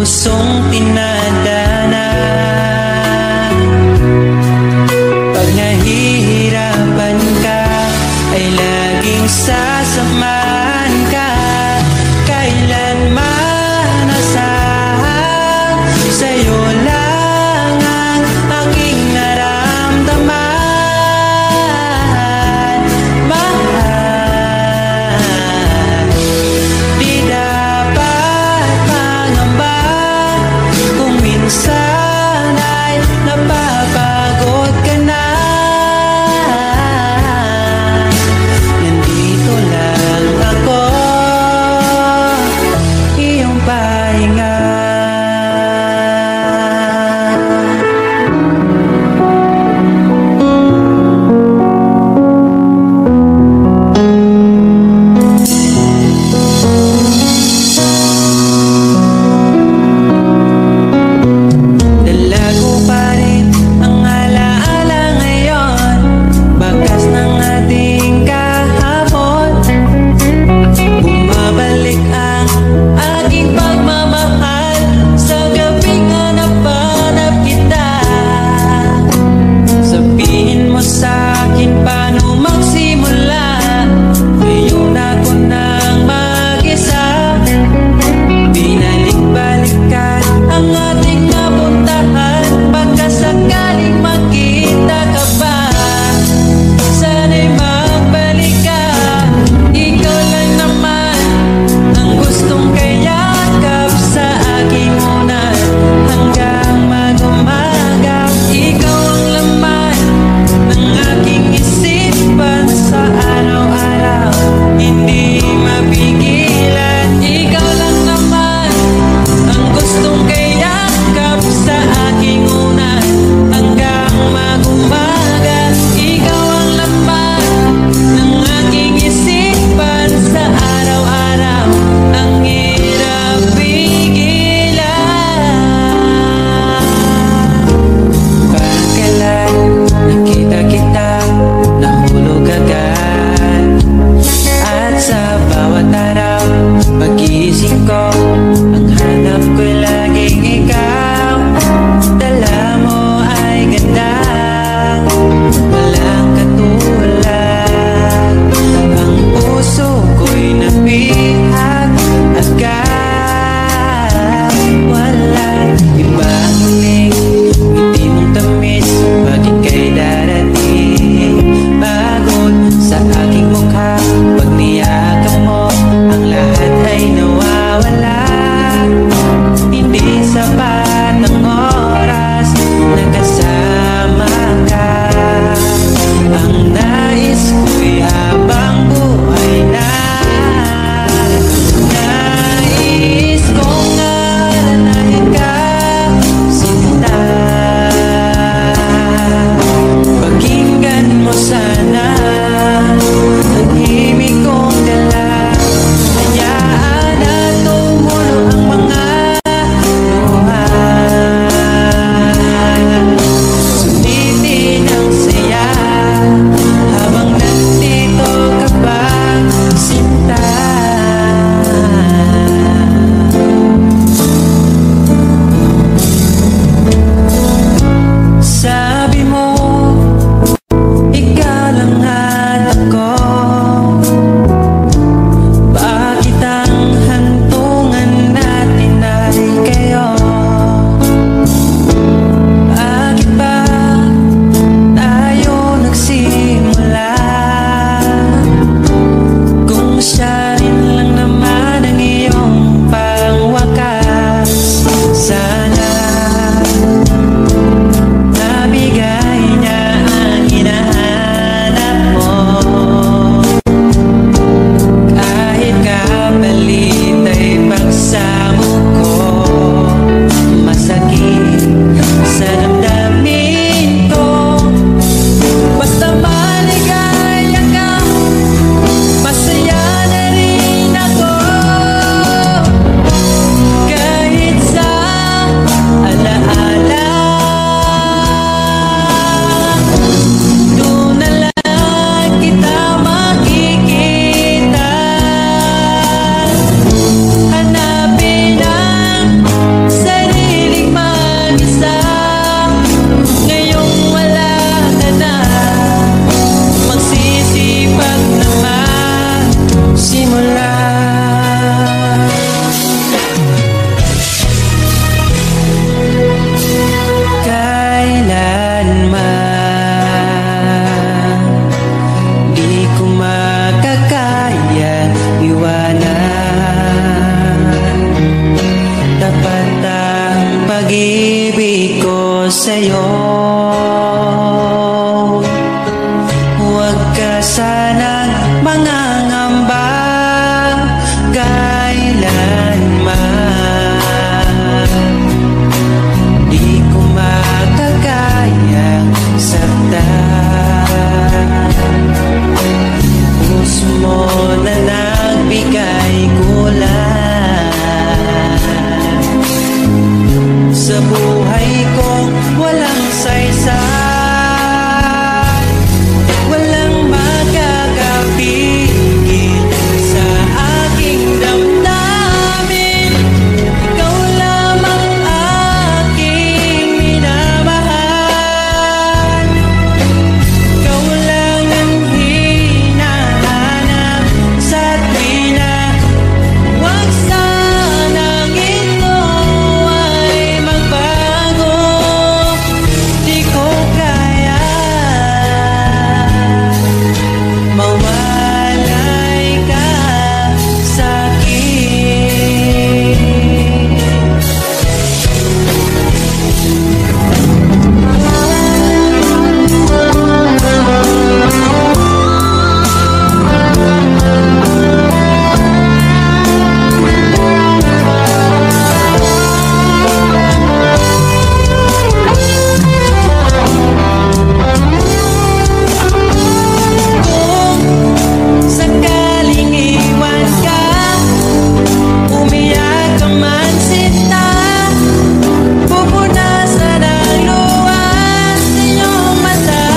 pusong tinadana. Pag nahihirapan ka ay lagi iwasan ang mga ngamba kailanman. Di ko makakayang saktan. Puso mo na nagbigay kulay sa buhay kong walang saysay. Walang makakapigil sa aking damdamin. Ikaw lamang aking minamahal. Ikaw lang ang hinahanap sa tuwina. Huwag sanang ito ay magbago. Di ko kaya mawalay ka sa'kin. Kung sakaling iwan ka, umiyak ka man sinta, pupunasan ang luha sa iyong mata.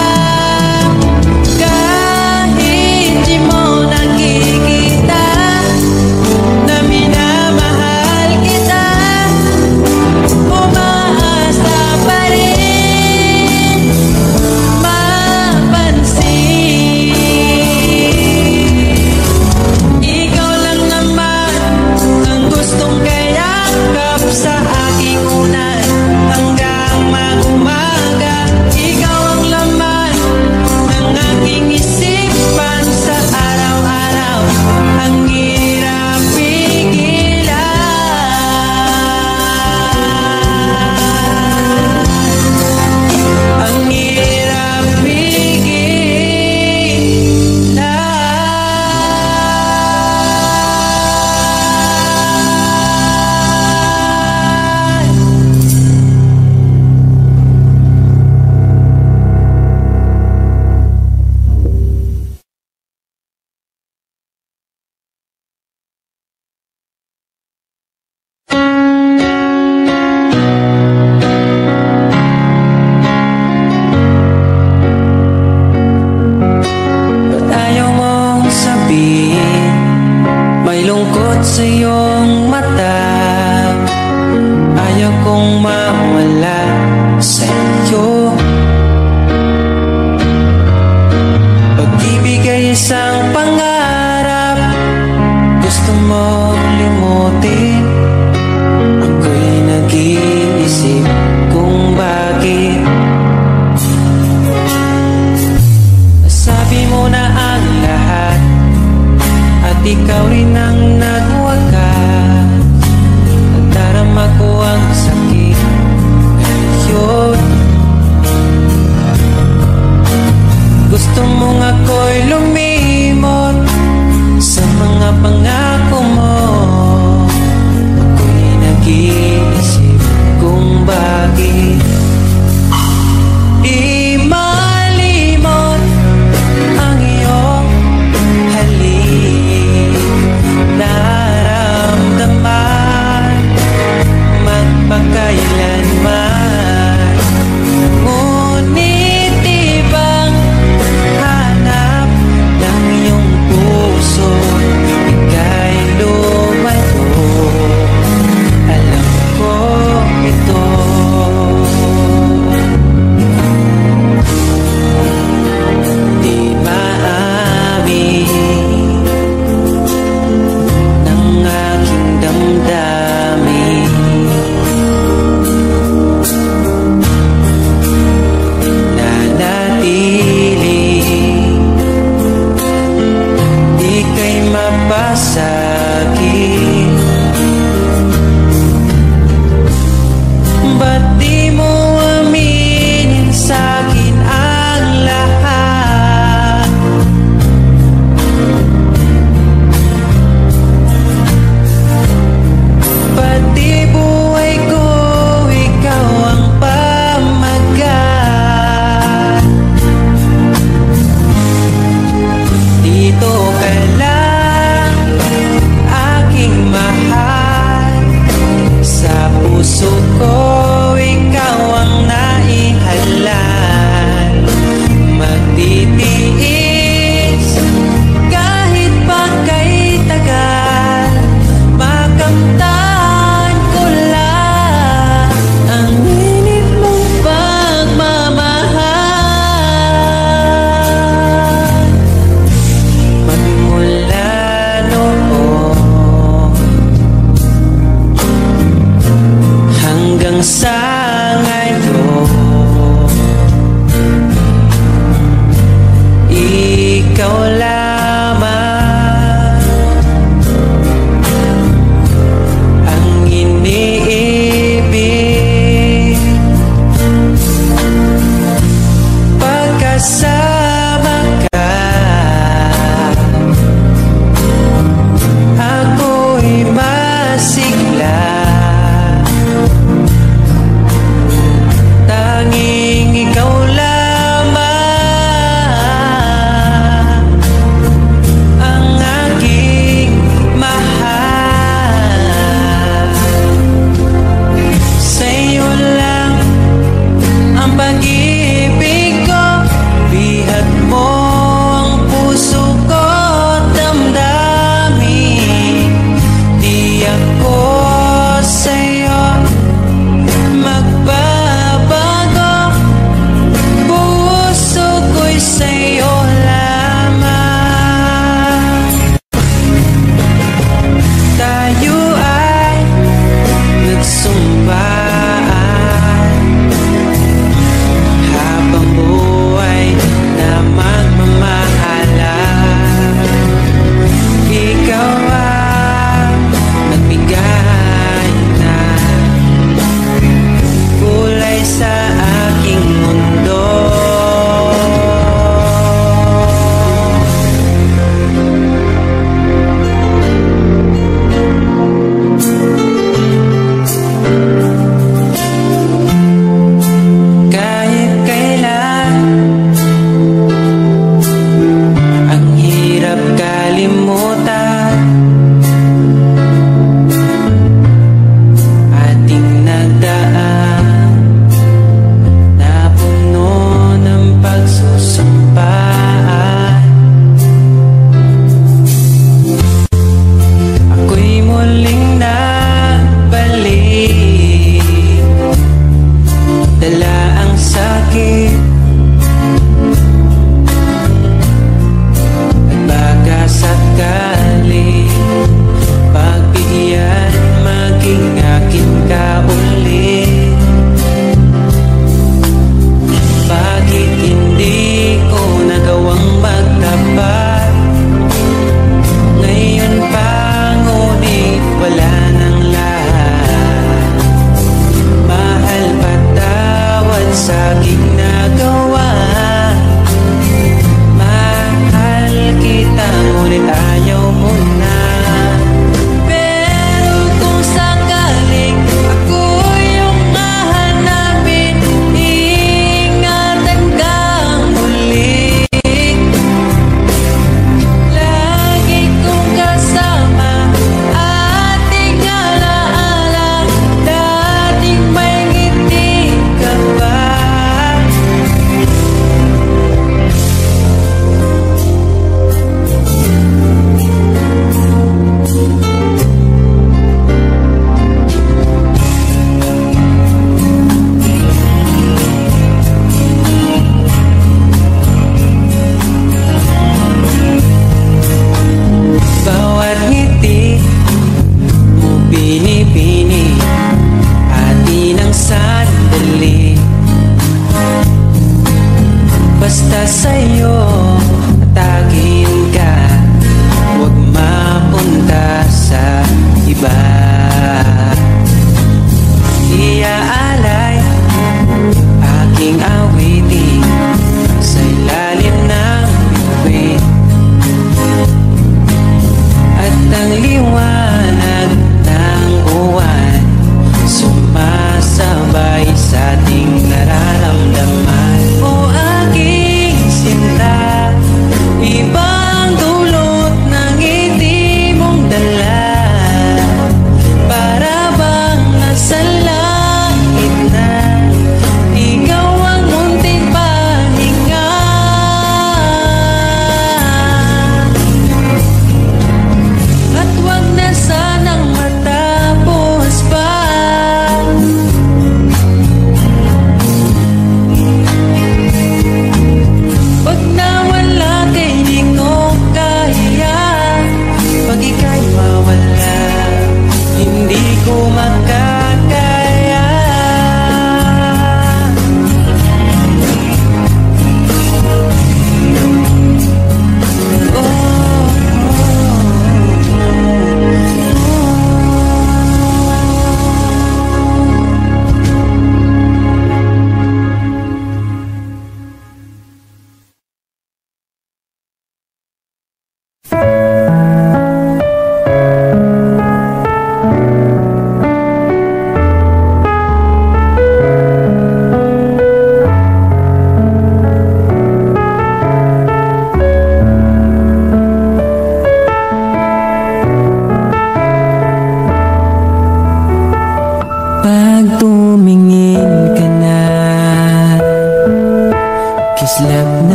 Kahit di mo nakikita na minamahal kita, umaasa pa rin mapansin. Ikaw lang naman ang gustong kayakap sa aking unan hanggang mag-umaga. Ikaw ang laman ng aking isipan sa araw-araw. Ang hirap pigilan. Ang hirap pigilan. Ba't ayaw mong sabihin may lungkot sa iyong mata? Ayaw kong mawala sa iyo. Pag-ibig ay isang pangarap, gusto mo limutin. Ako'y nag-iisip kung bakit nasabi mo na ang lahat at ikaw rin ang nagwakas. Nadarama ko ang sakit ngayon. Gusto mong ako'y lumimot sa mga pangako mo. Ako'y nag-iisip kung bakit di malimot ang iyong halik. Naramdaman magpakailanman. Ngunit ibang hanap ng iyong puso, ika'y lumayo. Alam ko ito.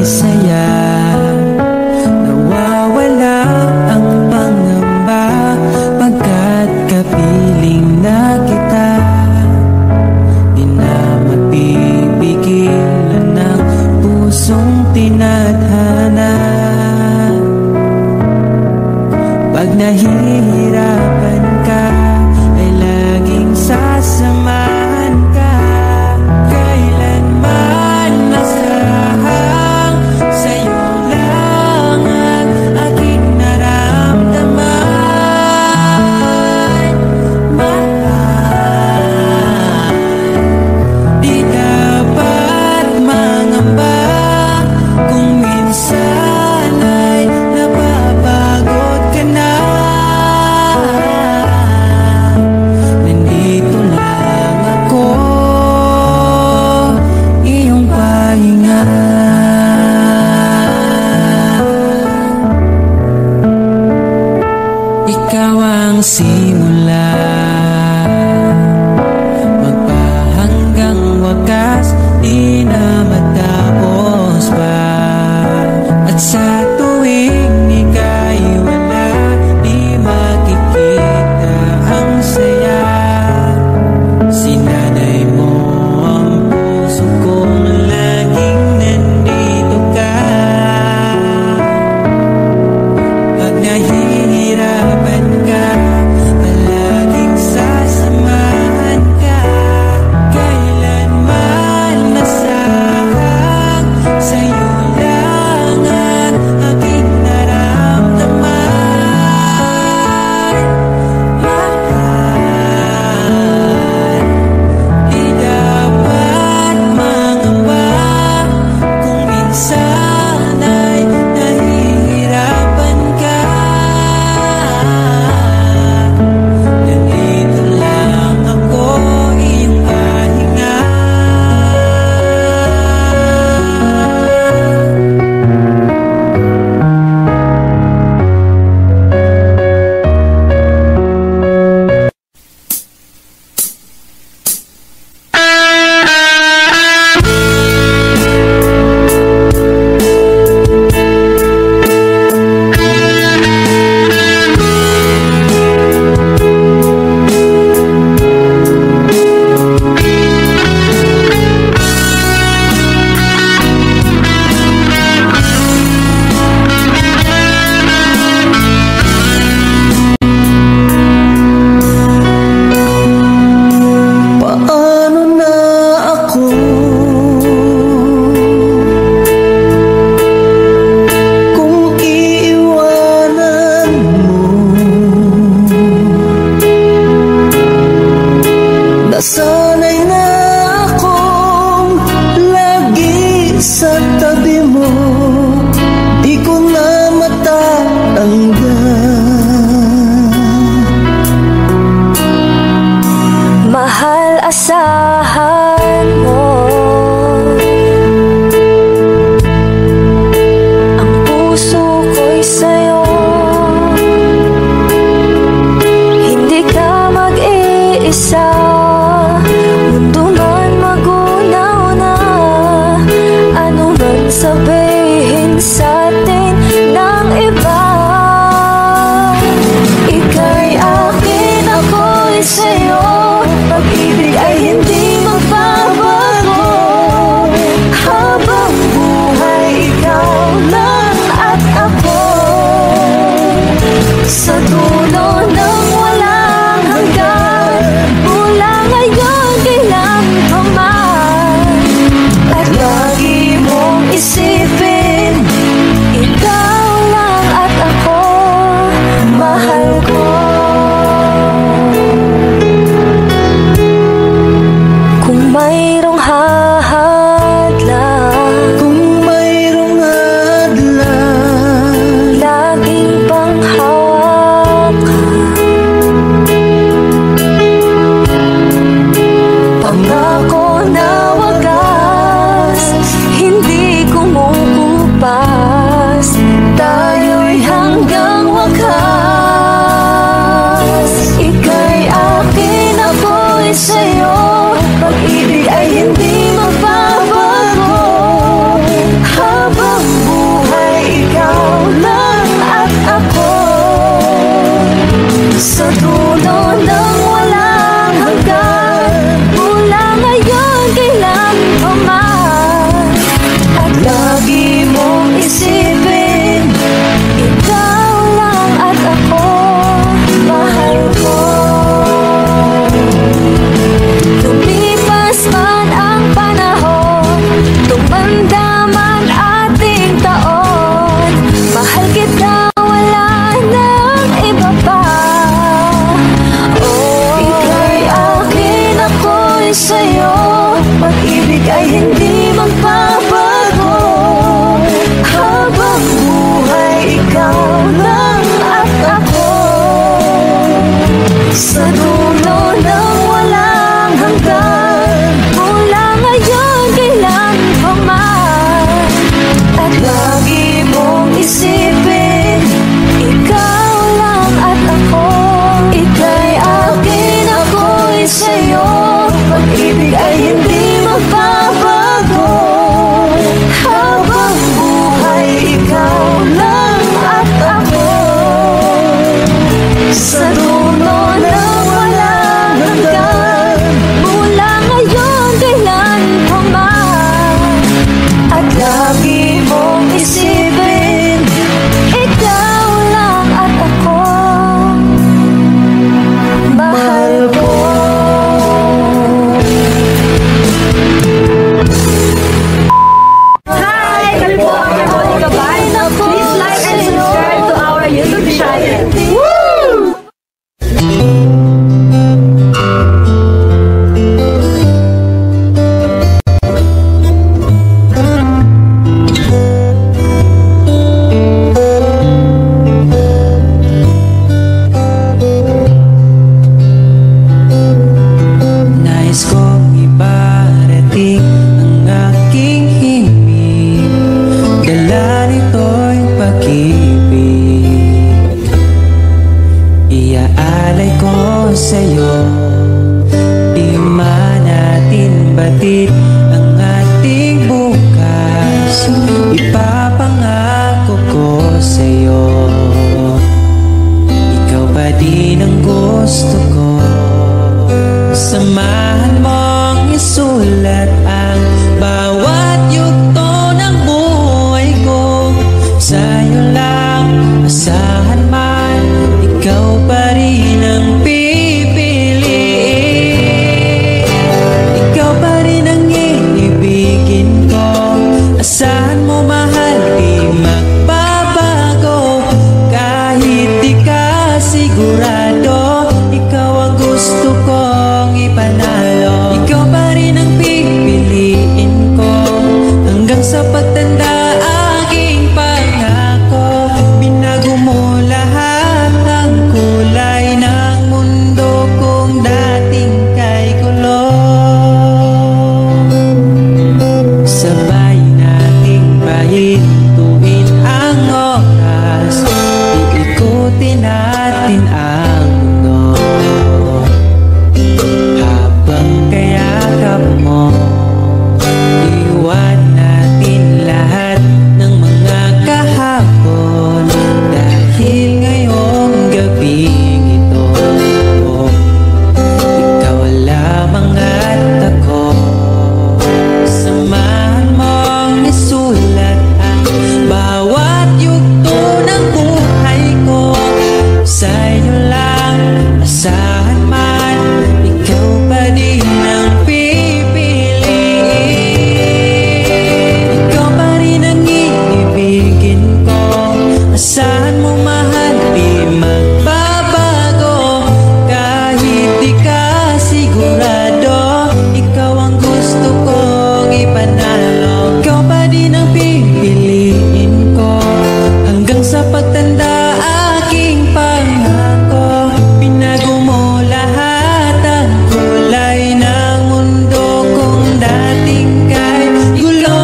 saya. Nawawala ang pangamba pagkat kapiling na kita. Di na mapipigilan ng pusong tinadhana. Pag nahihirapan ka ay laging sasamahan ka. Kailanman masahang sa'yo lang ang aking naramdaman. Mahal, di dapat mangamba kung minsan ay napapagod ka na. Nandito lang ako, iyong pahinga. Ikaw ang simula, magpahanggang wakas, di na matapos pa. At sa tuwing ika'y wala, di makikita ang saya. Sinanay mo ang puso kong laging nandito ka. Pag nahihirapan ka, palaging sasamahan ka. Kailanman masahang sa'yo lang ang aking naramdaman. Mahal, di dapat mangamba kung minsan ay nahihirapan ka. Nandito lang ako, iyong pahinga. Paano na ako kung iiwanan mo? Nasanay na akong lagi sa tabi mo, di ko na matatanggal. Mahal, asahan mo ang puso ko'y sa'yo. Hindi ka mag-iisa, mundo man magunaw na. Ano man sabihin sa'tin ng iba, ika'y akin, ako'y sa'yo. Pag-ibig ay hindi magbabago, habang buhay ikaw lang at ako. Sa dulo ng walang hanggan, mula ngayon kailan pa man. At lagi mong isipin, sa'yo. Di man natin batid ang ating bukas, ipapangako ko sa'yo, ikaw pa din ang gusto ko. Samahan mong isulat ang bawat yugto ng buhay ko. Sa'yo lang asahan man, ikaw pa rin ang pipiliin. Ikaw pa rin ang iibigin ko. Asahan mo mahal, di magbabago. Kahit di ka sigurado, ikaw ang gusto kong ipanalo. Ikaw pa rin ang pipiliin ko hanggang sa pagtanda. Aking pangako, binago mo lahat ng kulay ng mundo kung dating kay gulo. Sabay nating pahintuin ang oras, iikutin natin ang mundo. Habang kayakap mo, iwan natin lahat ng mga kahapon. Dahil ngayong gabing ito, ikaw lamang at ako. Samahan mong isulat ang bawat yugto ng buhay ko. Sa'yo lang asahan man, ikaw pa din ang pipiliin. Ikaw pa rin ang iibigin ko. Asahan mo mahal, di magbabago. Kahit di ka sigurado, ikaw ang gusto kong ipanalo. Ikaw pa din ang pipiliin ko hanggang sa pagtanda. Aking pangako, binago mo lahat ang kulay ng mundo kung dating kay gulo.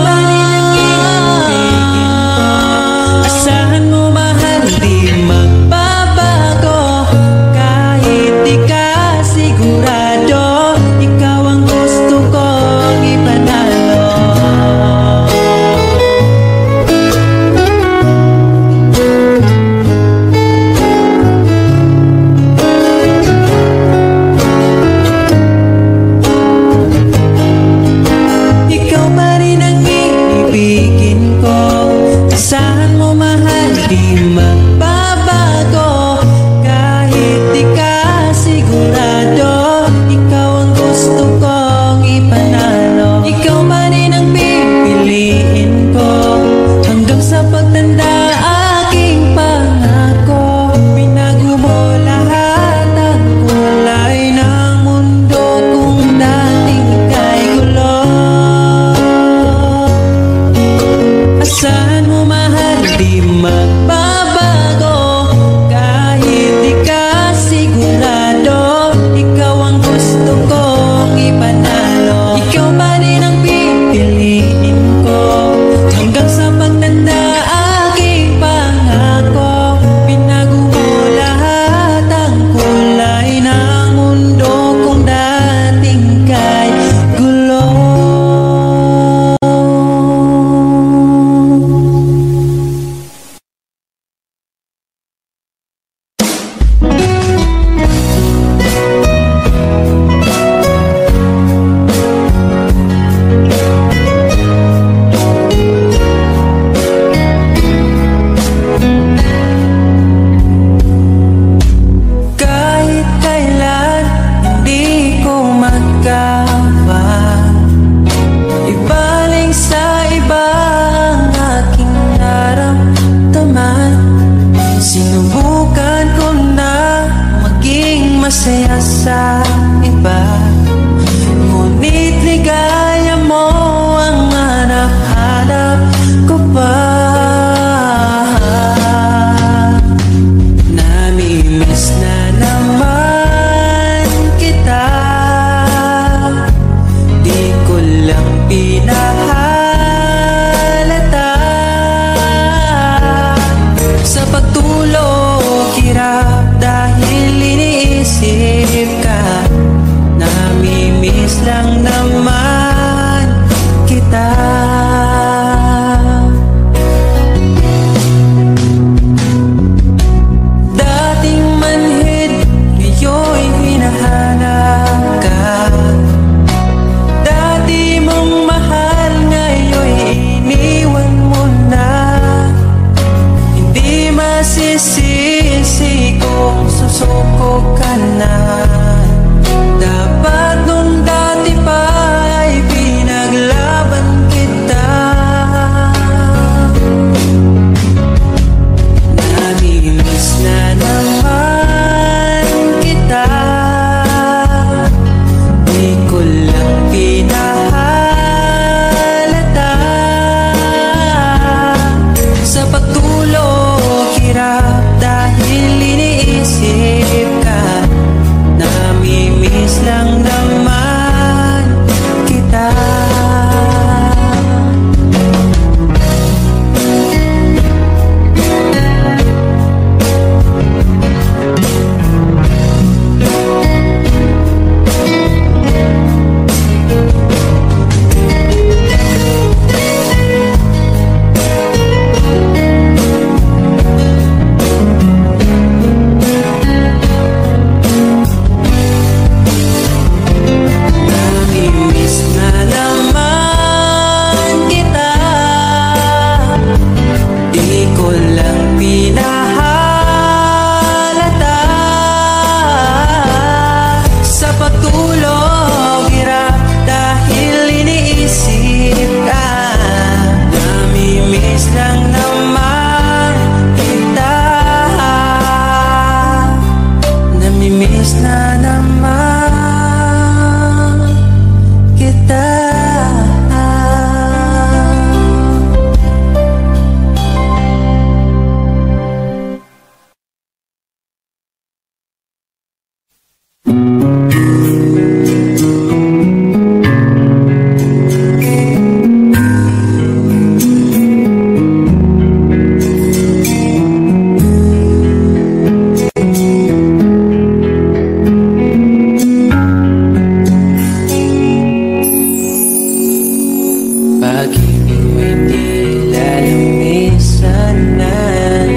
Asahan mo mahal, di magbabago. Kahit di ka sigurado, ikaw ang gusto kong ipanalo. Ikaw pa rin ang iibigin ko. Asahan mo mahal, di magbabago. Kahit di ka sigurado, ikaw ang gusto kong ipanalo. Ikaw pa rin ang pipiliin ko hanggang sa pagtanda. Aking pangako, binago mo lahat ang kulay ng mundo kung dating kay gulo. Asahan mo mahal, di magbabago. Kahit di ka sigurado, ikaw ang gusto kong ipanalo. Ikaw pa rin ang pipiliin ko hanggang sa pagtanda. Aking pangako, binago mo lahat ang kulay ng mundo kung dating kay gulo. Kahit kailan hindi ko magawa ibaling sa iba ang aking naramdaman. Sinubukan ko na maging masaya sa iba, ngunit ligaya mo ang hanap-hanap ko pa. Namimiss na naman kita, di ko lang pinahalata. Sa pagtulog hirap dahil iniisip nilalamisan na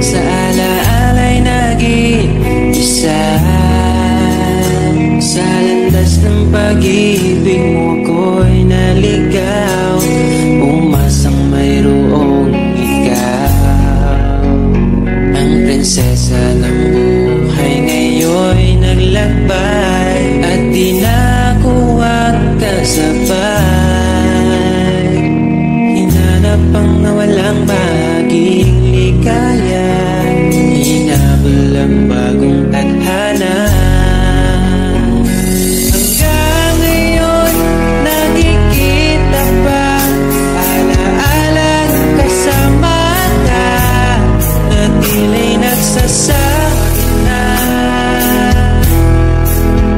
sa alaala'y nag-iisa. Sa landas ng pag-ibig mo ako'y naligaw, umasang mayroong ikaw. Ang prinsesa ng buhay ngayon'y naglakbay at di na ako kasabay. Hinanap ang nawalang bahaging ligaya, hinabol ang bagong tadhana. Hanggang ngayon nakikita pa, alaalang kasama ka, na tila'y nagsasabi na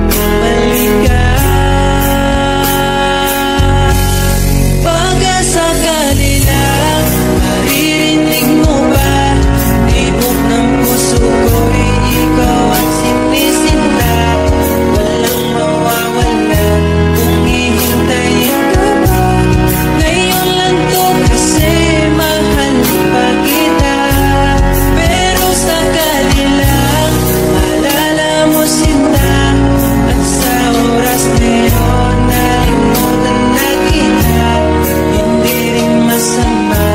bumalik ka. Pagkasakali lang, maririnig mo ba? Tibok ng puso ko'y ikaw ang sinisinta. Walang mawawala kung hihintayin ka ba. Ngayon lang to kasi mahal pa kita. Pero sakali lang, maalala mo sinta. At sa oras na yun, nalimutan na kita. Hindi rin masama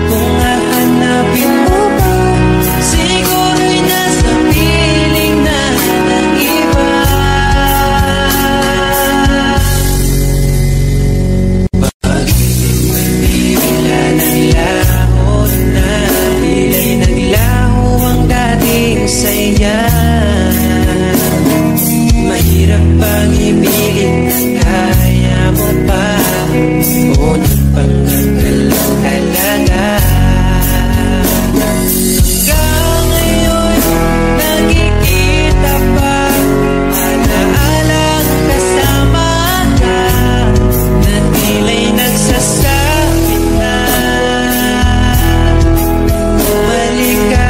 kung hahanapin mo pa. Siguro'y nasa piling na ng iba. Pag-ibig mo'y bigla naglaho na, tila'y naglaho ang dating saya. Mahirap pang ibigin na kaya mo pa, o nagpanggagalang talaga. Hanggang ngayon nakikita pa, alaalang kasama ka, na tila'y nagsasabi na bumalik ka.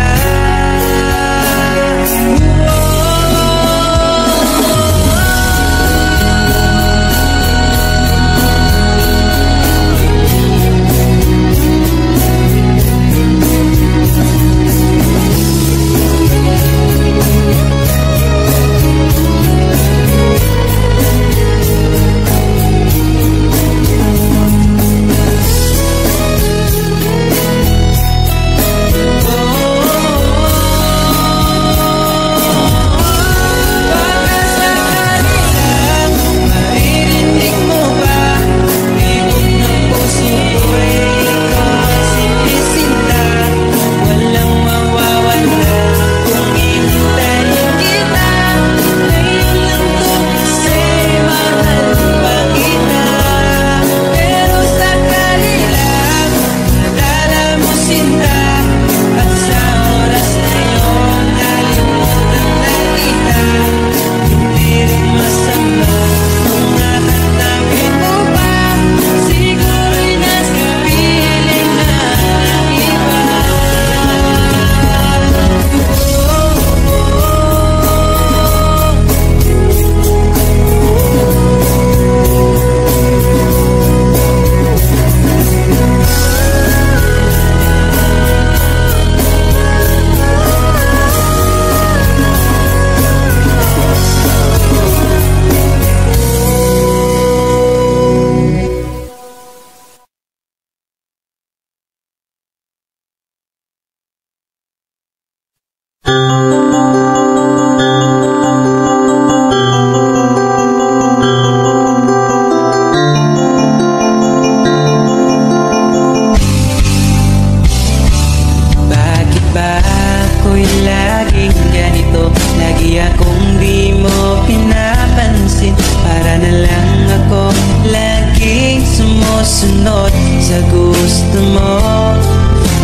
sumusunod sa gusto mo.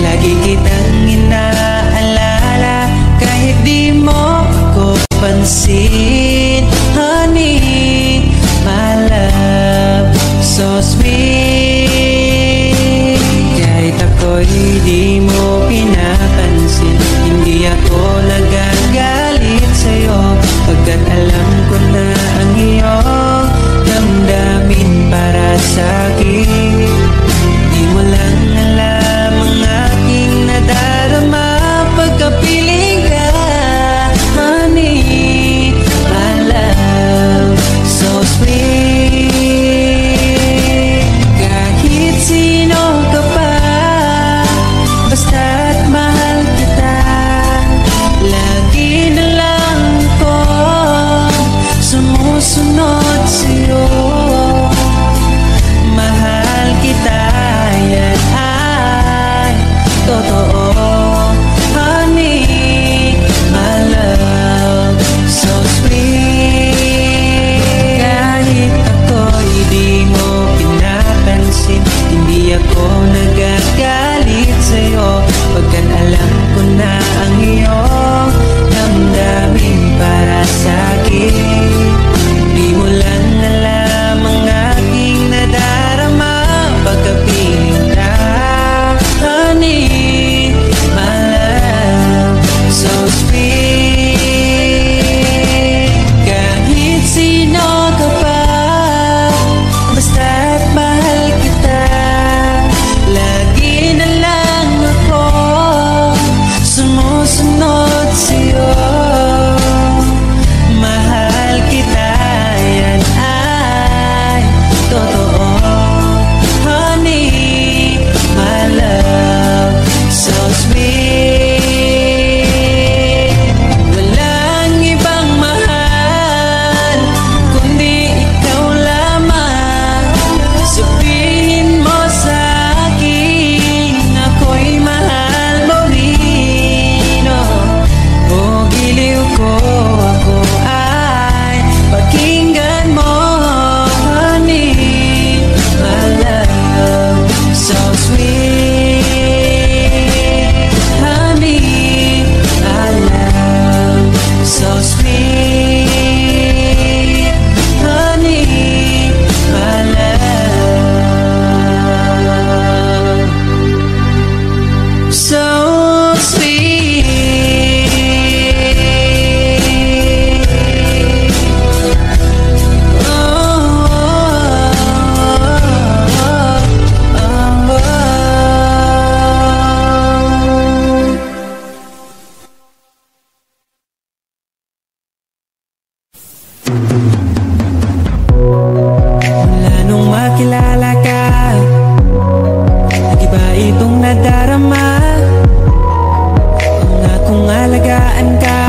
Lagi kitang inaalala kahit di mo ako pansin. Honey, my love, so sweet. Kahit ako'y di mo pinapansin, hindi ako nagagalit sa'yo, pagkat alam ko na ang iyong damdamin para sa'kin. Di mo lang alam totoo. Honey, my love, so sweet. Kahit ako'y di mo pinapansin, hindi ako nagagalit sa'yo, pagkat alam ko na ang iyong damdamin para sa'kin. Di mo lang alam ang aking nadarama pagkapiling na. Honey, my love, so sweet. Kahit sino ka pa, basta't mahal kita, lagi na lang ako sumusunod sa'yo. Mahal kita, yan ay totoo. Honey, my love, so sweet. Walang ibang mahal kundi ikaw lamang. Sabihin mo sa akin, ako'y mahal mo rin. O giliw ko, ako ay pakinggan mo. Honey, my love, so sweet. Honey, my love, so sweet. Honey, my love, so sweet. Mula nung makilala ka, nag-iba itong nadarama. Pangakong alagaan ka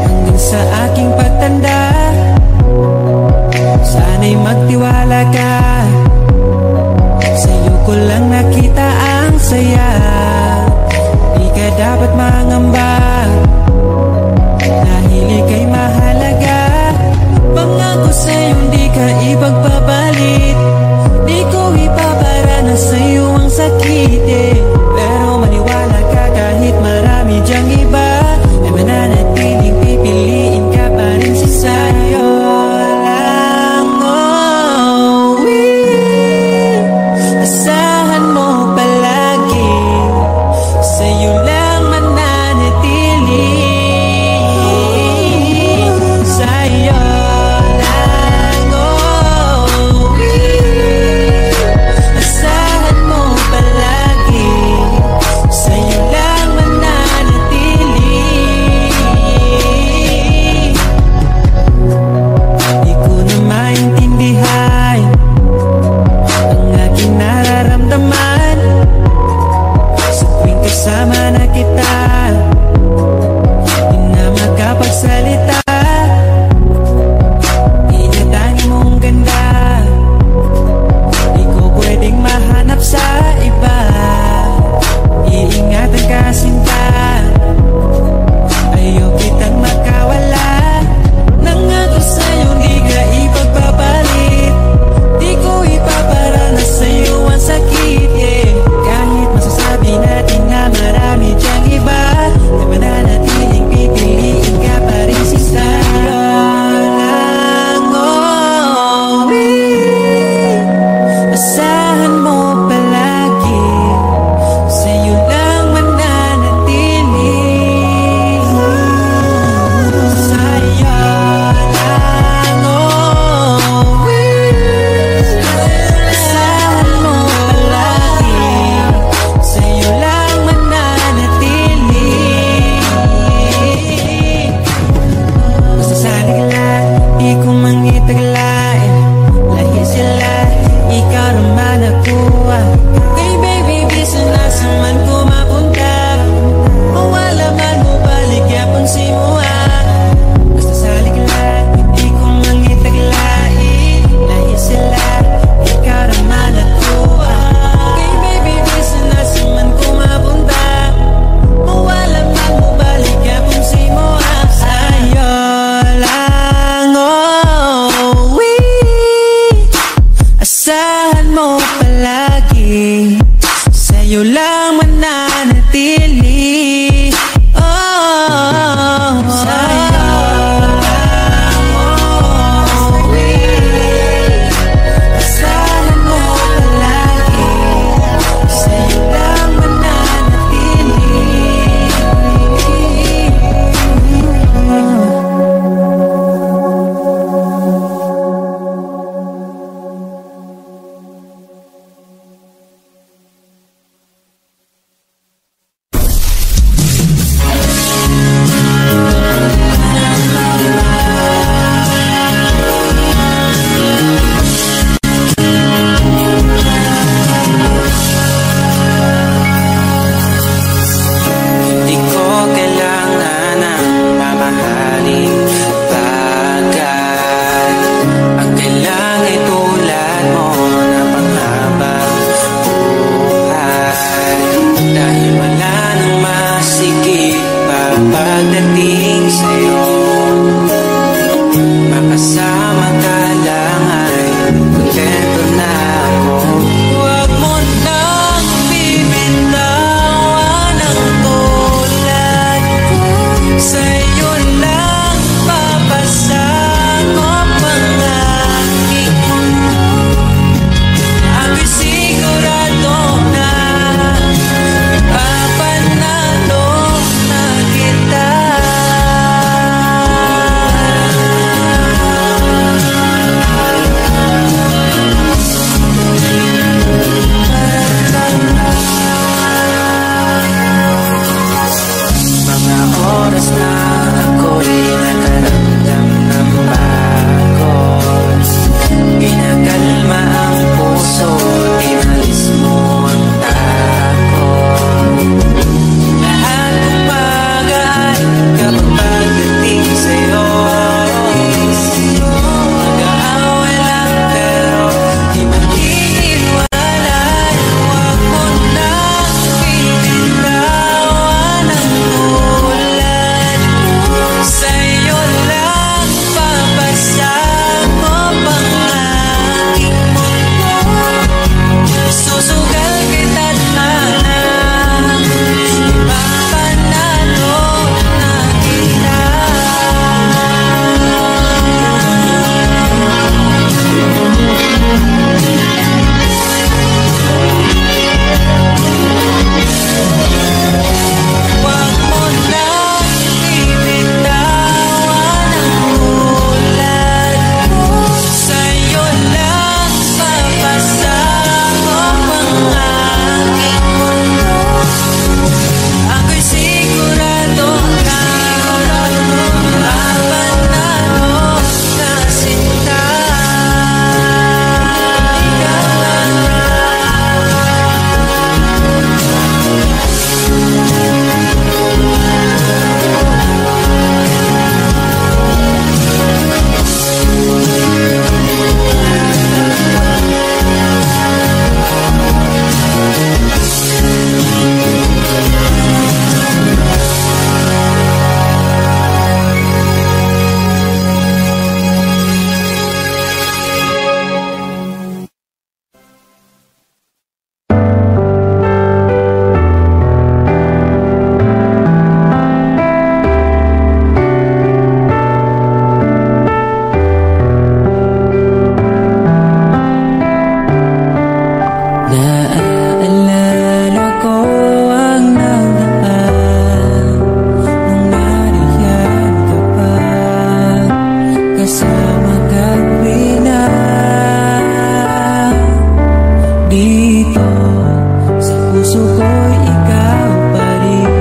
hanggang sa aking pagtanda. Sana'y magtiwala ka, sa'yo ko lang nakita ang saya. Di ka dapat mangamba, dahil ika'y mahalaga. Pangako sa'yo di ka ipagpapalit, di ko ipaparanas sa'yo ang sakit Pero maniwala ka kahit marami dyang iba, ay mananatiling pipiliin ka pa rin si sa'yo lang. Oh, asahan mo palagi, sa'yo lang mananatili. Sa'yo lang, oh, asahan mo palagi. lang mananatili. Oh, sa'yo lang uuwi. Asahan mo palagi, sa'yo lang mananatili. Pagdating sa'yo, makasama ka lang ay kontento na ako. Huwag mo nang bibitawan ang tulad ko. Sa'yo lang papasakop ang aking mundo. Ako'y sigurado na papanalo na kita. Mga oras na ako'y nakaramdam ng bago, ginakalma ang puso, inalis mo ang takot. Lahat ng pag-aay kapag pagdating sa'yo, mag-aaway lang pero di maghihiwalay. Huwag mo nang bibitawan ang tulad ko. Sa'yo lang papasakop ang aking mundo. Susugal kita't hanap, ipapanalo na kita. Huwag mo nang bibitawan ang tulad ko. Sa'yo lang papasakop ang aking mundo. Ako'y sigurado na mapanalo na sinta. Ikaw lang. Naaalala ko ang nakaraan nung nariyan ka pa, kasama kang bilang. Dito sa puso ko'y ikaw pa rin,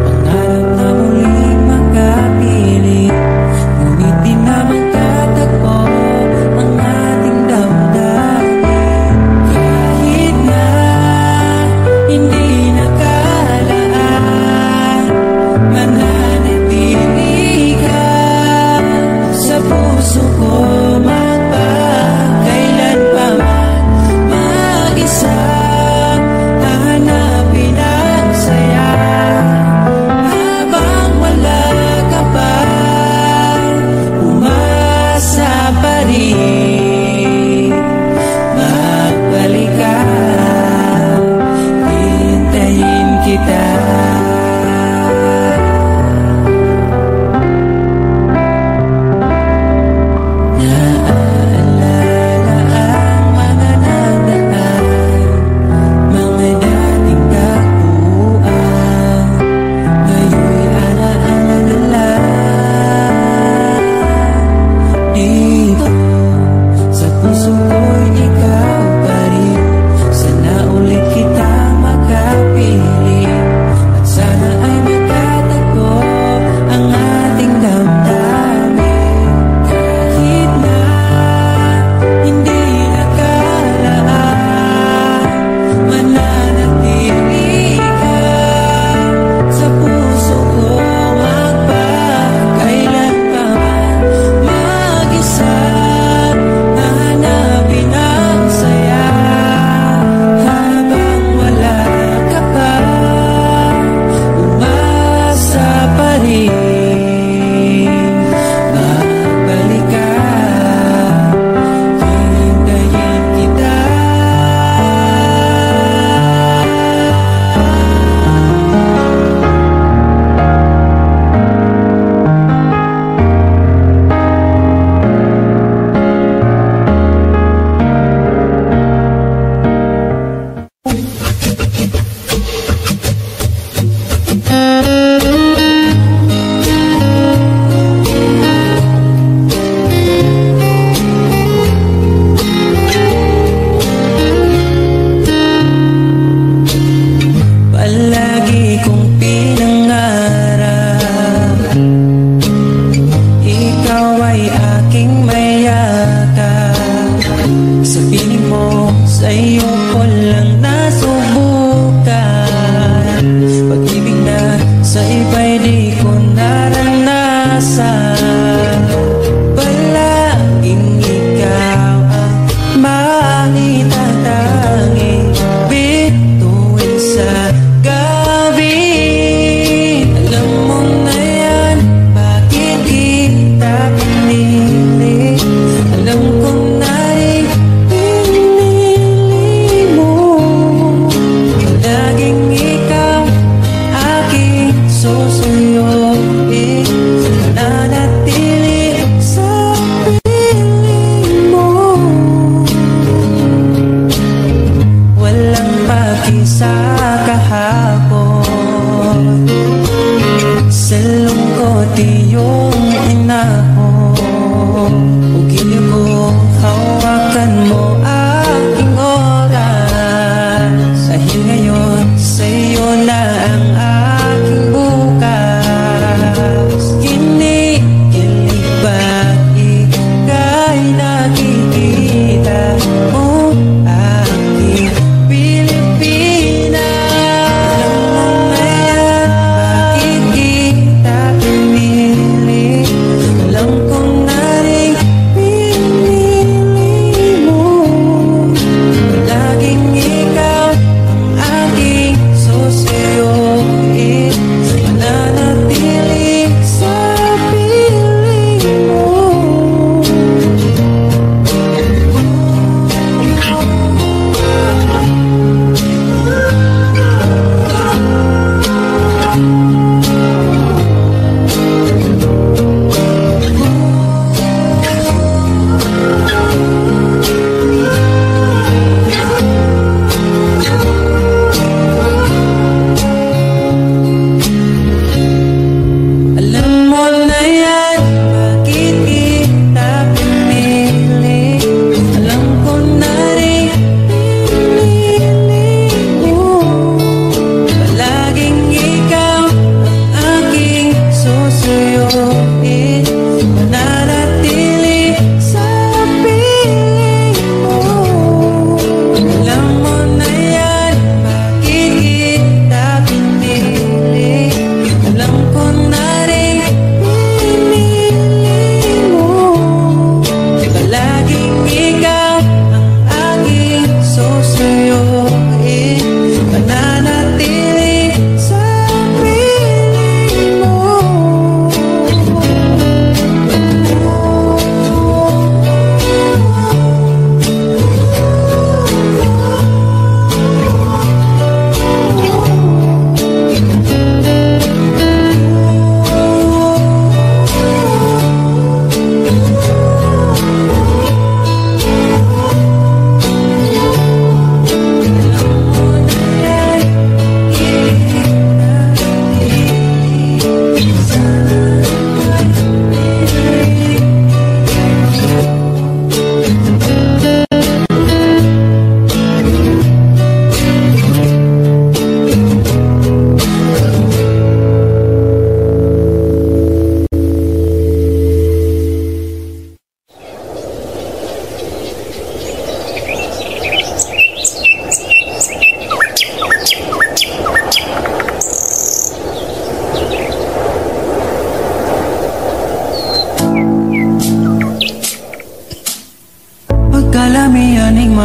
pangarap na muling makapiling. Ngunit di na magtatagpo ang ating damdamin. Kahit na hindi nakalaan, mananatili ka sa puso ko magpakailan pa man. Mag-isa hahanapin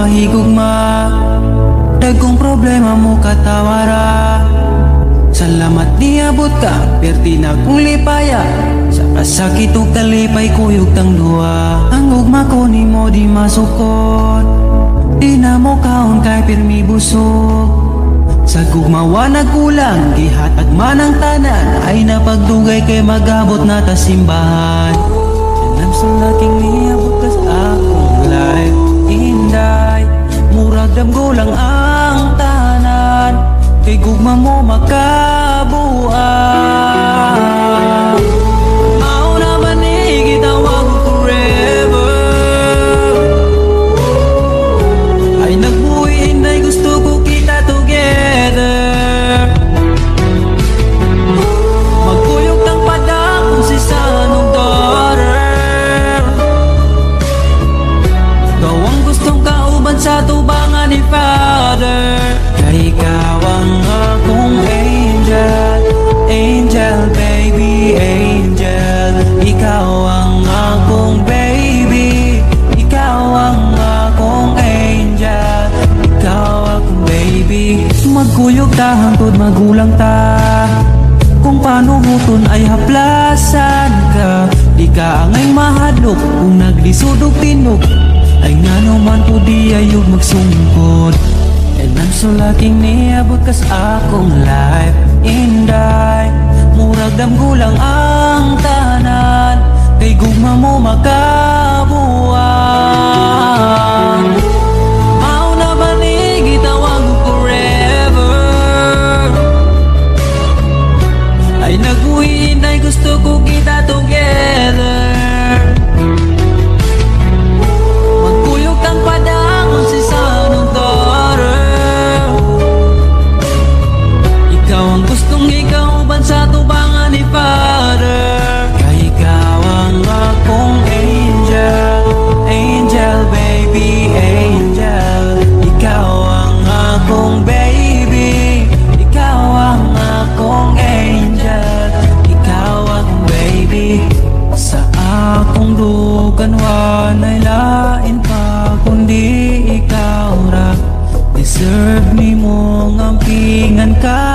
mahigugma, dagkong problema mo katawara. Salamat niabot ka, perti na kong lipaya. Sa kasakit o kalipay kuyog tang duwa. Ang ugma ko ni mo di masukot, di na mo kaon kay pirmi busog. Sa gugmawa nagkulang, gihatag man ang tanan, ay napagdugay kay magabot na ta simbahan. Sanam sa laking niabot ka sa akong life, inday, murag damgo lang ang tanan, kay gugma mo makabuan. Mao naman ni gitawag forever, ay nagbuhi inday gusto ko kita together. Magkuyog tang padang kung si sanong daughter, ikaw ang gustong kauban sa tubangan ni Father. Kay ikaw ang akong angel, angel baby, angel. Ikaw ang akong baby, ikaw ang akong angel, ikaw akong baby. Magkuyog ta hangtod magulang ta, kung paano huton ay haplasan ka. Di ka angay mahadlok kung naglisod og tinog, ay nga naman po di ayog magsungkod. And I'm so lucky niabot ka sa akong life, inday, murag damgulang ang tanan, kay gugma mo makabuan. Mao na ba ni gitawag forever, ay nagbuhi inday gusto ko kita together. Magkuyog tang padangon si sanong daughter, ikaw ang gustong ikauban sa tubangan ni Father. Kay ikaw ang akong angel, angel baby, angel. Ikaw ang akong baby, ikaw ang akong angel, ikaw akong baby. Sa akong dukan wanay lain pa kundi ikaw ra, deserve ni mo ngampingan ka